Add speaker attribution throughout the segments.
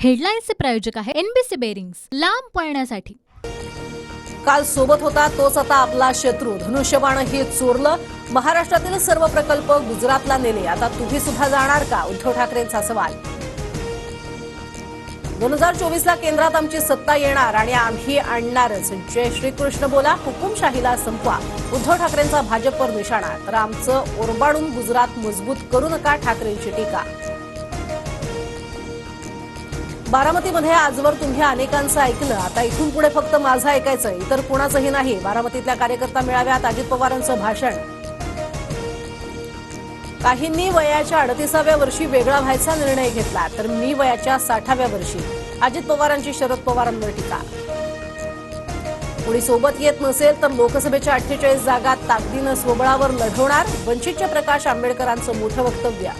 Speaker 1: हेडलाईन्सचे प्रायोजक आहे NBC bearings, लांब पळण्यासाठी।
Speaker 2: काल सोबत होता तोच आता आपला शत्रू। धनुष्यबाणही चोरलं। महाराष्ट्रातील सर्व प्रकल्प गुजरातला नेले। आता तुम्ही सुद्धा जाणार का? उद्धव ठाकरेंचा सवाल। 2024 ला केंद्रात आमची सत्ता येणार आणि आम्ही आणणारच। जय श्रीकृष्ण बोला, हुकुमशाहीला संपवा। उद्धव ठाकरेंचा भाजपवर निशाणा। तर आमचं ओरबाडून गुजरात मजबूत करू नका, ठाकरेंची टीका। बारामतीमध्ये आजवर तुम्ही अनेकांचं ऐकलं, आता इथून पुढे फक्त माझं ऐकायचं, इतर कुणाचंही नाही। बारामतीतल्या कार्यकर्ता मेळाव्यात अजित पवारांचं भाषण। काहींनी वयाच्या 38व्या वर्षी वेगळा व्हायचा निर्णय घेतला, तर मी वयाच्या 60व्या वर्षी। अजित पवारांची शरद पवारांवर टीका। कोणी सोबत येत नसेल तर लोकसभेच्या 48 जागा ताकदीनं स्वबळावर लढवणार, वंचितच्या प्रकाश आंबेडकरांचं मोठं वक्तव्य।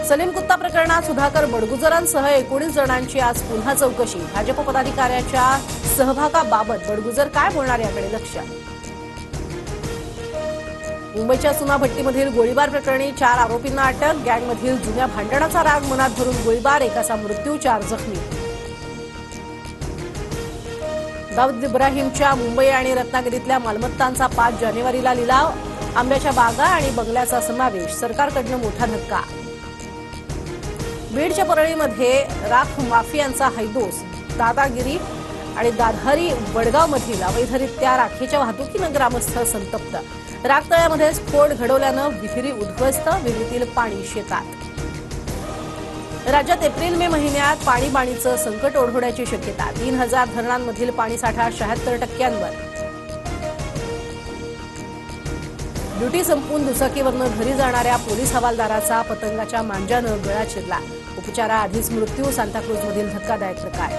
Speaker 2: सलीम कुत्ता प्रकरणात सुधाकर बडगुजरांसह 19 जणांची आज पुन्हा चौकशी। भाजप पदाधिकाऱ्याच्या सहभागाबाबत बडगुजर काय बोलणार याकडे लक्ष। मुंबईच्या चुनाभट्टीमधील गोळीबार प्रकरणी 4 आरोपींना अटक। गँगमधील जुन्या भांडणाचा राग मनात धरून गोळीबार, एकाचा मृत्यू, 4 जखमी। दाऊद इब्राहिमच्या मुंबई आणि रत्नागिरीतल्या मालमत्तांचा 5 जानेवारीला लिलाव। आंब्याच्या बागा आणि बंगल्याचा समावेश, सरकारकडनं मोठा धक्का। बीडच्या परळीमध्ये राख माफियांचा हैदोस, दादागिरी आणि दाधारी वडगावमधील अवैधरित्या राखेच्या वाहतुकीनं ग्रामस्थ संतप्त। राखतळ्यामध्ये स्फोट घडवल्यानं विहिरी उद्ध्वस्त, विहिरीतील पाणी शेतात। राज्यात एप्रिल मे महिन्यात पाणीबाणीचं संकट ओढवण्याची शक्यता। 3000 धरणांमधील पाणीसाठा 76%वर। ड्युटी संपून दुचाकीवरनं घरी जाणाऱ्या पोलीस हवालदाराचा पतंगाच्या मांजानं गळा चिरला। उपचाराआधीच मृत्यू, सांताक्रूजमधील धक्कादायक प्रकार।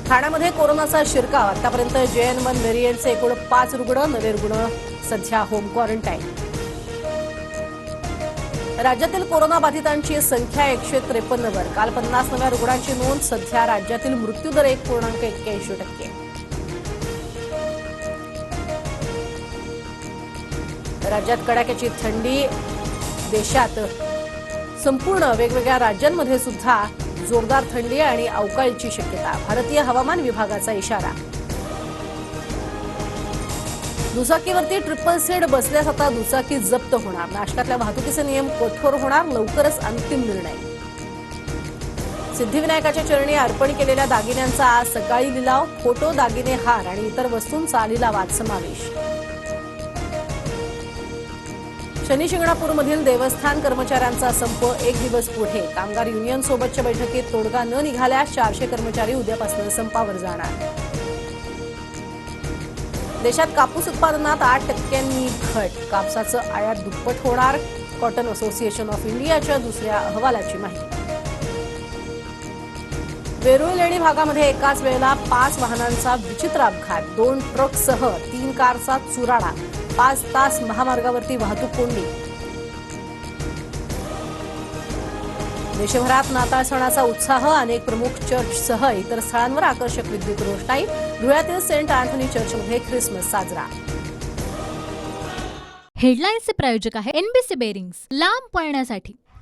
Speaker 2: ठाण्यामध्ये कोरोनाचा शिरकाव, आतापर्यंत JN1 व्हेरियंटचे एकूण 5 रुग्ण, 9 रुग्ण सध्या होम क्वारंटाईन। राज्यातील कोरोनाबाधितांची संख्या 153 वर, काल 50 नव्या रुग्णांची नोंद। सध्या राज्यातील मृत्यूदर 1.81%। राज्यात कडाक्याची थंडी, देशात संपूर्ण वेगवेगळ्या राज्यांमध्ये सुद्धा जोरदार थंडी आणि अवकाळीची शक्यता। भारतीय हवामान विभागाचा इशारा। दुचाकीवरती ट्रिपल सीट बसल्यास आता दुचाकी जप्त होणार। नाशकातल्या वाहतुकीचे नियम कठोर होणार, लवकरच अंतिम निर्णय। सिद्धिविनायकाच्या चरणी अर्पण केलेल्या दागिन्यांचा आज सकाळी लिलाव। फोटो, दागिने, हार आणि इतर वस्तूंचा लिलावात समावेश। शनी शिंगणापूरमधील देवस्थान कर्मचाऱ्यांचा संप 1 दिवस पुढे। कामगार युनियन सोबतच्या बैठकीत तोडगा न निघाल्यास 400 कर्मचारी उद्यापासून संपावर जाणार। देशात कापूस उत्पादनात 8% घट, कापसाचं आयात दुप्पट होणार। कॉटन असोसिएशन ऑफ इंडियाच्या दुसऱ्या अहवालाची माहिती। वेरूळ लेणी भागामध्ये एकाच वेळेला 5 वाहनांचा विचित्र अपघात, 2 ट्रकसह 3 कारचा चुराडा, 5 तास महामार्गावरती वाहतूक कोंडी। देशभरात नाताळ सणाचा उत्साह, अनेक प्रमुख चर्चसह इतर स्थळांवर आकर्षक विद्युत रोषणाई। धुळ्यातील सेंट अँथनी चर्चमध्ये ख्रिसमस साजरा।
Speaker 1: हेडलाईन्सचे प्रायोजक आहे एनबीसी बेरिंग्स, लांब पळण्यासाठी।